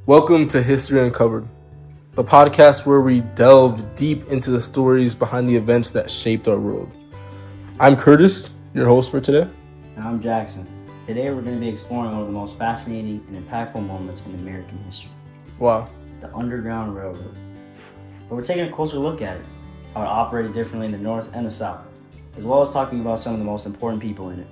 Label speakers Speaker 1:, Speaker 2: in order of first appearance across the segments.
Speaker 1: Welcome to History Uncovered, a podcast where we delve deep into the stories behind the events that shaped our world. I'm Curtis, your host for today.
Speaker 2: And I'm Jackson. Today we're going to be exploring one of the most fascinating and impactful moments in American history.
Speaker 1: Wow.
Speaker 2: The Underground Railroad. But we're taking a closer look at it, how it operated differently in the North and the South, as well as talking about some of the most important people in it.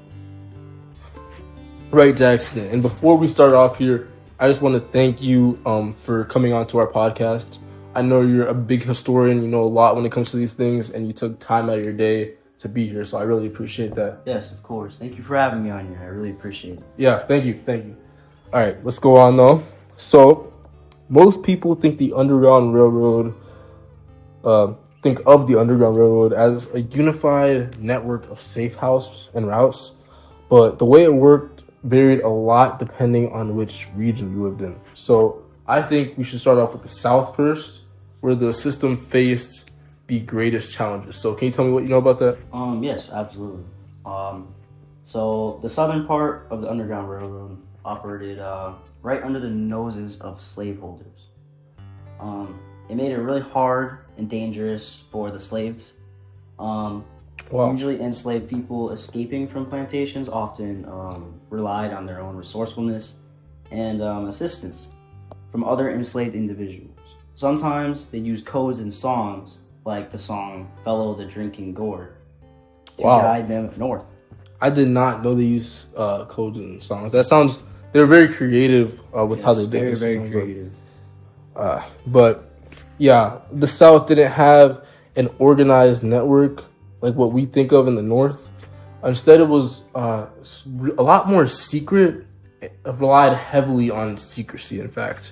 Speaker 1: Right, Jackson. And before we start off here, I just want to thank you for coming on to our podcast. I know you're a big historian, you know a lot when it comes to these things, and you took time out of your day to be here, so I really appreciate that.
Speaker 2: Yes, of course. Thank you for having me on here. I really appreciate it.
Speaker 1: Yeah, thank you. All right, let's go on though. So, most people think the Underground Railroad, think of the Underground Railroad as a unified network of safe house and routes, but the way it worked varied a lot depending on which region you lived in. So I think we should start off with the South first, where the system faced the greatest challenges. So can you tell me what you know about that?
Speaker 2: Yes, absolutely. So the southern part of the Underground Railroad operated right under the noses of slaveholders. It made it really hard and dangerous for the slaves.
Speaker 1: Wow.
Speaker 2: Usually enslaved people escaping from plantations often relied on their own resourcefulness and assistance from other enslaved individuals. Sometimes they used codes and songs, like the song Fellow the Drinking Gourd, to guide them north.
Speaker 1: I did not know they used codes and songs. They're very creative with how they did this.
Speaker 2: Very creative.
Speaker 1: But yeah, the South didn't have an organized network like what we think of in the North. Instead, it was a lot more secret. It relied heavily on secrecy, in fact.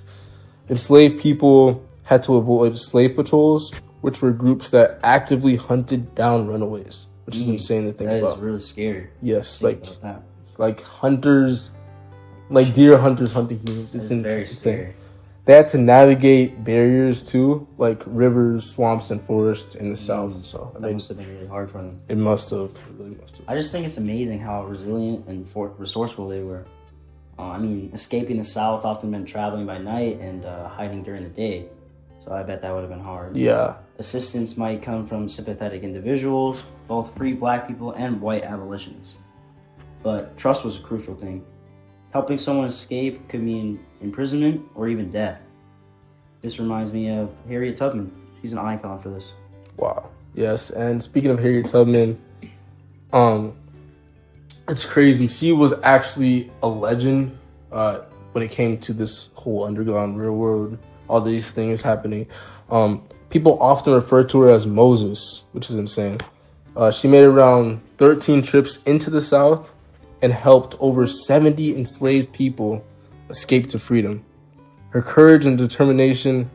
Speaker 1: Enslaved people had to avoid slave patrols, which were groups that actively hunted down runaways, which is insane to think about.
Speaker 2: That is really scary.
Speaker 1: Yes, like hunters, like deer hunters hunting humans.
Speaker 2: It's very scary.
Speaker 1: They had to navigate barriers too, like rivers, swamps, and forests in the South. So
Speaker 2: that must have been really hard for them.
Speaker 1: It must have. It really must have.
Speaker 2: I just think it's amazing how resilient and resourceful they were. Escaping the South often meant traveling by night and hiding during the day. So I bet that would have been hard.
Speaker 1: Yeah.
Speaker 2: Assistance might come from sympathetic individuals, both free black people and white abolitionists. But trust was a crucial thing. Helping someone escape could mean imprisonment or even death. This reminds me of Harriet Tubman. She's an icon for this.
Speaker 1: Wow. Yes, and speaking of Harriet Tubman, it's crazy. She was actually a legend when it came to this whole Underground Railroad, all these things happening. People often refer to her as Moses, which is insane. She made around 13 trips into the South and helped over 70 enslaved people escape to freedom. Her courage and determination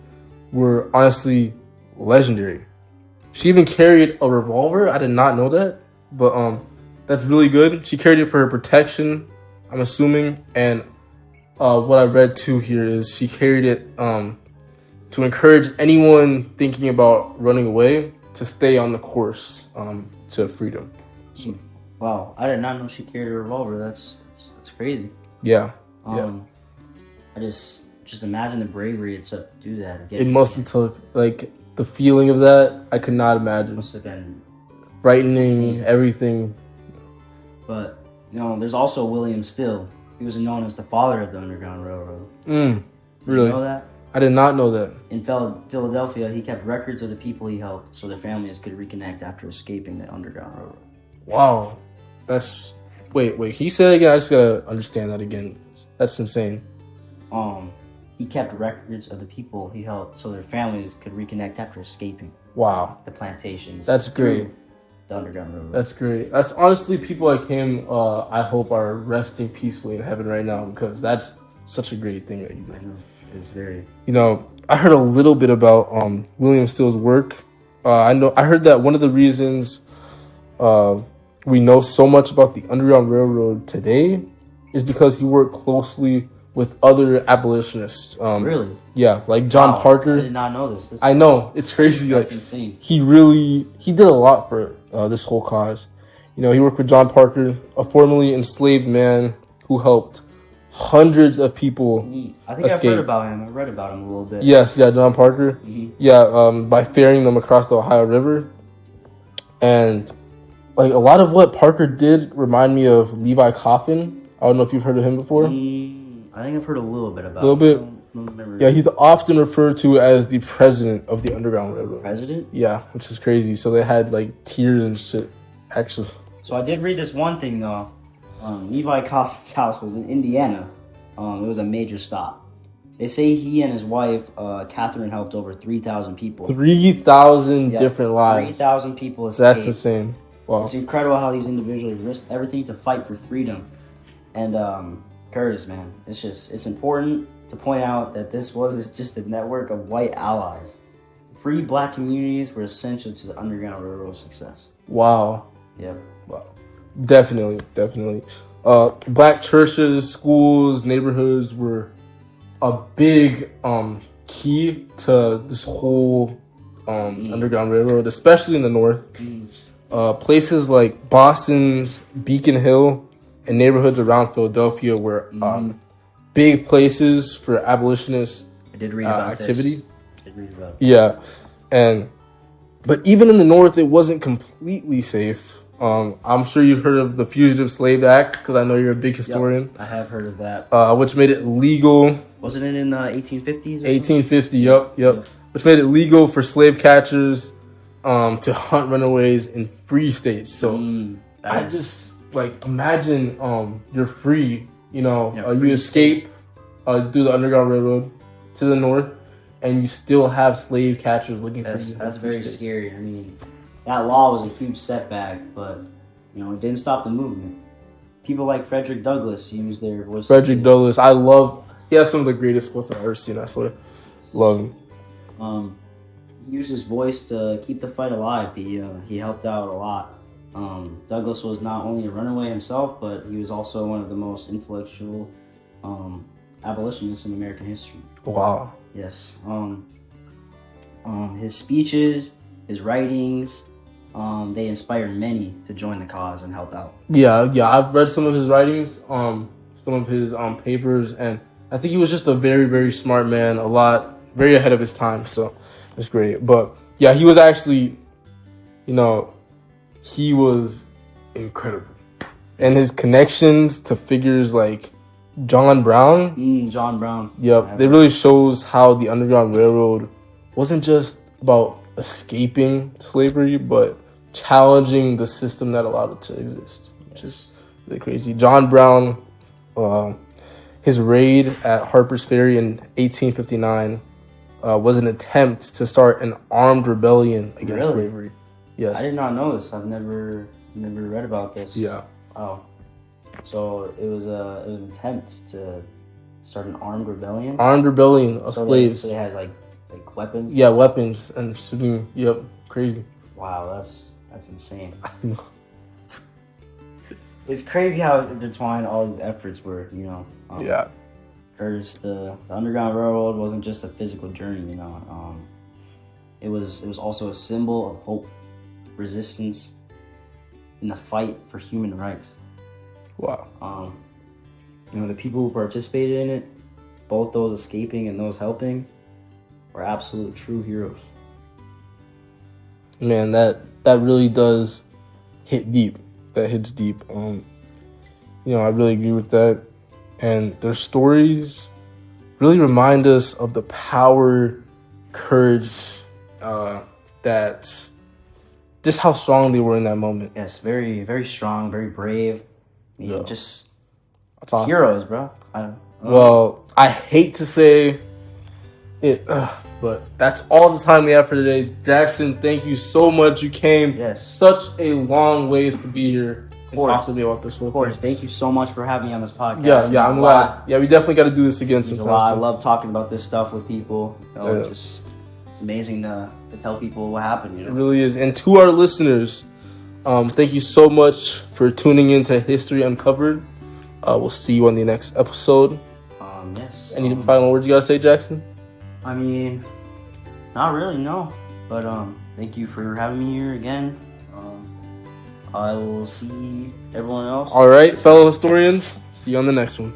Speaker 1: were honestly legendary. She even carried a revolver. I did not know that, but that's really good. She carried it for her protection, I'm assuming, and what I read too here is she carried it to encourage anyone thinking about running away to stay on the course to freedom. So,
Speaker 2: wow, I did not know she carried a revolver. That's crazy.
Speaker 1: Yeah.
Speaker 2: I just imagine the bravery it took to do that.
Speaker 1: It must have took, like, the feeling of that, I could not imagine.
Speaker 2: It must have been
Speaker 1: frightening, everything.
Speaker 2: But, there's also William Still. He was known as the father of the Underground Railroad.
Speaker 1: Really?
Speaker 2: Did you know that?
Speaker 1: I did not know that.
Speaker 2: In Philadelphia, he kept records of the people he helped so their families could reconnect after escaping the Underground Railroad.
Speaker 1: Wow. That's... Wait, can you say that again? I just gotta understand that again. That's insane.
Speaker 2: He kept records of the people he helped so their families could reconnect after escaping.
Speaker 1: Wow.
Speaker 2: The plantations.
Speaker 1: That's great.
Speaker 2: The Underground Railroad.
Speaker 1: That's great. That's honestly people like him, I hope are resting peacefully in heaven right now, because that's such a great thing that you did.
Speaker 2: I know. It's very...
Speaker 1: I heard a little bit about William Still's work. I heard that one of the reasons we know so much about the Underground Railroad today is because he worked closely with other abolitionists.
Speaker 2: Really?
Speaker 1: Yeah, like John Parker.
Speaker 2: I did not know this.
Speaker 1: I know, it's crazy.
Speaker 2: That's insane.
Speaker 1: He did a lot for this whole cause. He worked with John Parker, a formerly enslaved man who helped hundreds of people.
Speaker 2: I think I've
Speaker 1: escape.
Speaker 2: heard about him. I read about him a little bit.
Speaker 1: Yes, yeah, John Parker.
Speaker 2: Mhm.
Speaker 1: Yeah, by ferrying them across the Ohio River. And like a lot of what Parker did remind me of Levi Coffin. I don't know if you've heard of him before.
Speaker 2: I think I've heard a little bit about
Speaker 1: Little bit.
Speaker 2: him. I don't remember.
Speaker 1: Yeah, he's often referred to as the president of the Underground Railroad.
Speaker 2: President?
Speaker 1: Yeah, which is crazy. So they had like tears and shit. Actually,
Speaker 2: So I did read this one thing though. Levi Coffin's house was in Indiana. It was a major stop. They say he and his wife, Catherine, helped over 3,000 people.
Speaker 1: 3,000
Speaker 2: Yeah,
Speaker 1: different lives.
Speaker 2: 3,000 people escaped.
Speaker 1: That's insane. Wow.
Speaker 2: It's incredible how these individuals risked everything to fight for freedom. And Curtis, man, it's important to point out that this wasn't just a network of white allies. Free black communities were essential to the Underground Railroad success.
Speaker 1: Wow.
Speaker 2: Yep.
Speaker 1: Wow. Definitely. Black churches, schools, neighborhoods were a big key to this whole Underground Railroad, especially in the North. Places like Boston's Beacon Hill and neighborhoods around Philadelphia were big places for abolitionist
Speaker 2: I did read about
Speaker 1: activity.
Speaker 2: this. I did read about it.
Speaker 1: Yeah, but even in the North, it wasn't completely safe. I'm sure you've heard of the Fugitive Slave Act because I know you're a big historian.
Speaker 2: Yep, I have heard of that.
Speaker 1: Which made it legal.
Speaker 2: Wasn't it in the 1850s?
Speaker 1: 1850. Yep. Which made it legal for slave catchers to hunt runaways in free states. So I just like imagine you're free. You know,
Speaker 2: Yeah,
Speaker 1: you
Speaker 2: free
Speaker 1: escape through the Underground Railroad to the North, and you still have slave catchers looking for you.
Speaker 2: That's very scary. I mean, that law was a huge setback, but you know, it didn't stop the movement. People like Frederick Douglass used their voice.
Speaker 1: Frederick Douglass, he has some of the greatest quotes I've ever seen. I swear, love him.
Speaker 2: He used his voice to keep the fight alive. He helped out a lot. Douglass was not only a runaway himself, but he was also one of the most influential abolitionists in American history.
Speaker 1: Wow.
Speaker 2: Yes. His speeches, his writings, they inspired many to join the cause and help out.
Speaker 1: Yeah. I've read some of his writings, some of his papers, and I think he was just a very, very smart man. Very ahead of his time. So it's great. But yeah, he was actually, he was incredible, and his connections to figures like John Brown.
Speaker 2: John Brown.
Speaker 1: Yep. It really shows how the Underground Railroad wasn't just about escaping slavery, but challenging the system that allowed it to exist, which is really crazy. John Brown, his raid at Harper's Ferry in 1859 was an attempt to start an armed rebellion against slavery. Yes.
Speaker 2: I did not know this. I've never read about this.
Speaker 1: Yeah.
Speaker 2: Wow. So it was an attempt to start an armed rebellion.
Speaker 1: Armed rebellion of slaves.
Speaker 2: So they had like weapons.
Speaker 1: Yeah, weapons and shooting. Yep, crazy.
Speaker 2: Wow, that's insane. It's crazy how intertwined all these efforts were.
Speaker 1: Yeah.
Speaker 2: Curtis, the Underground Railroad wasn't just a physical journey. It was also a symbol of hope, resistance, in the fight for human rights.
Speaker 1: Wow.
Speaker 2: The people who participated in it, both those escaping and those helping, were absolute true heroes.
Speaker 1: Man, that really does hit deep. That hits deep. I really agree with that. And their stories really remind us of the power, courage, that just how strong they were in that moment.
Speaker 2: Yes, very, very strong, very brave.
Speaker 1: Yeah.
Speaker 2: Just
Speaker 1: That's awesome.
Speaker 2: heroes, bro.
Speaker 1: Well, I hate to say it, but that's all the time we have for today. Jackson, thank you so much. You came such a long ways to be here and talk to me about this.
Speaker 2: Of course, thank you so much for having me on this podcast.
Speaker 1: Yeah, I'm glad. Yeah, we definitely got to do this again sometime.
Speaker 2: I love talking about this stuff with people. It's amazing to tell people what happened.
Speaker 1: It really is. And to our listeners, thank you so much for tuning in to History Uncovered. We'll see you on the next episode.
Speaker 2: Yes.
Speaker 1: Any final words you gotta say, Jackson?
Speaker 2: I mean, not really, no. But thank you for having me here again. I will see everyone else.
Speaker 1: All right, fellow historians. See you on the next one.